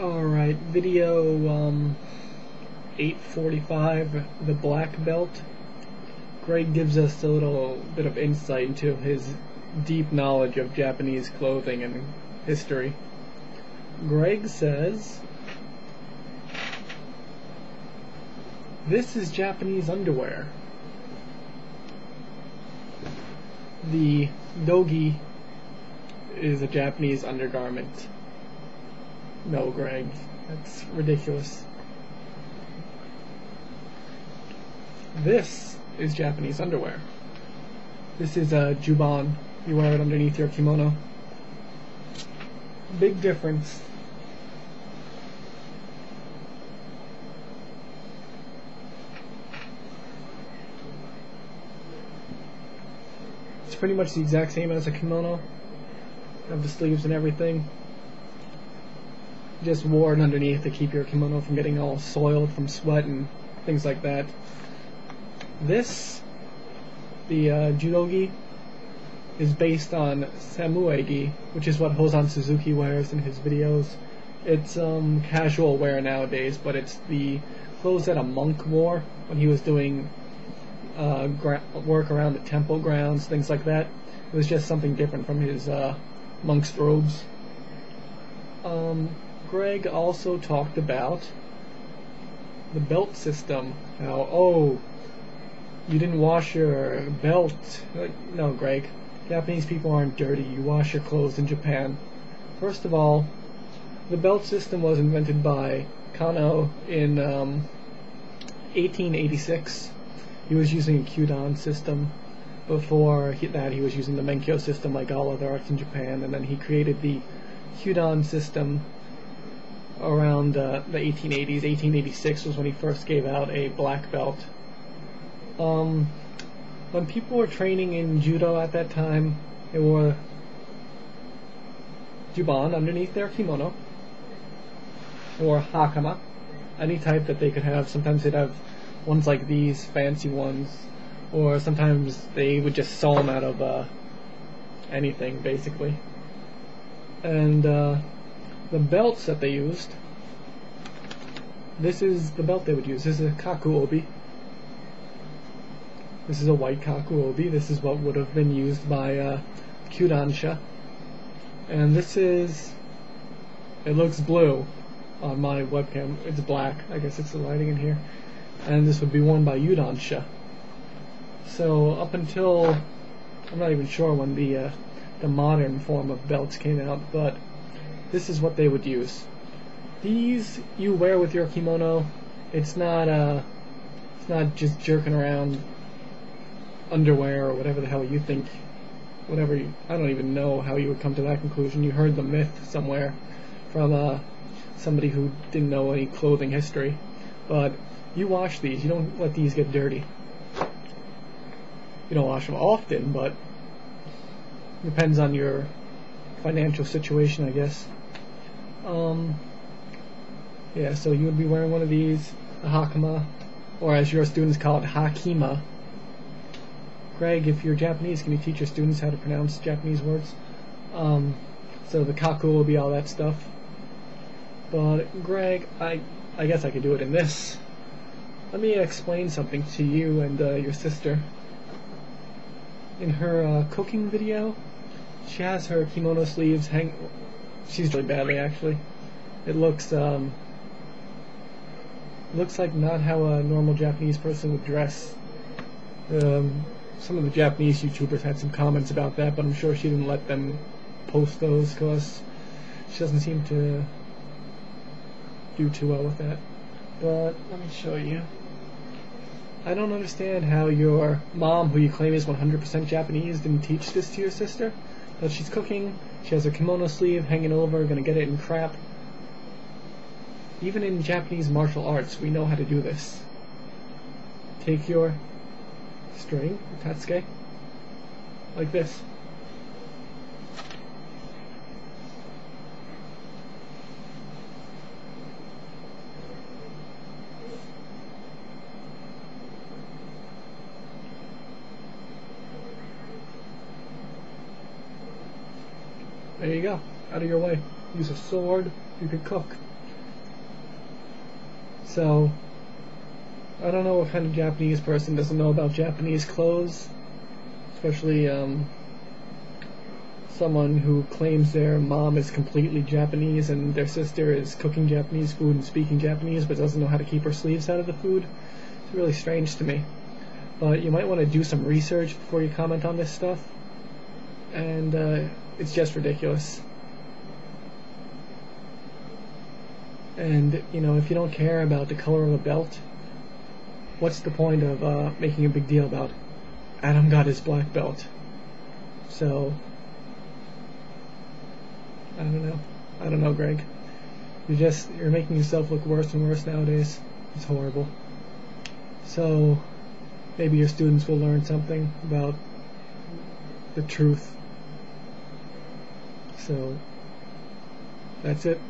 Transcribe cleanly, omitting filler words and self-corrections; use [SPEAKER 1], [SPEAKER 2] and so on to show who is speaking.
[SPEAKER 1] Alright, video 845, the black belt. Greg gives us a little bit of insight into his deep knowledge of Japanese clothing and history. Greg says, "This is Japanese underwear. The dogi is a Japanese undergarment." No, Greg, that's ridiculous. This is Japanese underwear. This is a juban. You wear it underneath your kimono. Big difference. It's pretty much the exact same as a kimono. Have the sleeves and everything. Just wore it underneath to keep your kimono from getting all soiled from sweat and things like that. This, the judogi, is based on samuegi, which is what Hozan Suzuki wears in his videos. It's casual wear nowadays, but it's the clothes that a monk wore when he was doing work around the temple grounds, things like that. It was just something different from his monk's robes. Greg also talked about the belt system. How, oh, you didn't wash your belt. No, Greg. Japanese people aren't dirty. You wash your clothes in Japan. First of all, the belt system was invented by Kano in 1886. He was using a Kyudan system. Before that, he was using the Menkyo system like all other arts in Japan, and then he created the Kyudan system around the 1880s. 1886 was when he first gave out a black belt. When people were training in judo at that time, they wore juban underneath their kimono, or hakama, any type that they could have. Sometimes they'd have ones like these, fancy ones, or sometimes they would just sew them out of anything, basically. And the belts that they used, this is the belt they would use. This is a kaku obi. This is a white kaku obi. This is what would have been used by Kyudansha. And this is, it looks blue on my webcam. It's black. I guess it's the lighting in here. And this would be worn by Yudansha. So up until, I'm not even sure when the modern form of belts came out, but this is what they would use. These you wear with your kimono. It's not just jerking around underwear or whatever the hell you think. I don't even know how you would come to that conclusion. You heard the myth somewhere from somebody who didn't know any clothing history. But you wash these. You don't let these get dirty. You don't wash them often, but depends on your financial situation, I guess. Yeah, so you would be wearing one of these, a hakama, or as your students call it, hakima. Greg, if you're Japanese, can you teach your students how to pronounce Japanese words? So the kaku will be all that stuff. But Greg, I guess I could do it in this. Let me explain something to you and your sister. In her cooking video, she has her kimono sleeves hang. She's really badly, actually. It looks like not how a normal Japanese person would dress. Some of the Japanese YouTubers had some comments about that, but I'm sure she didn't let them post those because she doesn't seem to do too well with that. But let me show you. I don't understand how your mom, who you claim is 100% Japanese, didn't teach this to your sister. But she's cooking, she has her kimono sleeve hanging over, gonna get it in crap. Even in Japanese martial arts, we know how to do this. Take your string, tatsuke, like this. There you go. Out of your way. Use a sword. You could cook. So, I don't know what kind of Japanese person doesn't know about Japanese clothes, especially someone who claims their mom is completely Japanese and their sister is cooking Japanese food and speaking Japanese but doesn't know how to keep her sleeves out of the food. It's really strange to me. But you might want to do some research before you comment on this stuff. And it's just ridiculous. And, if you don't care about the color of a belt, what's the point of making a big deal about Adam got his black belt? So, I don't know, Greg. You're making yourself look worse and worse nowadays. It's horrible. So, maybe your students will learn something about the truth. So, that's it.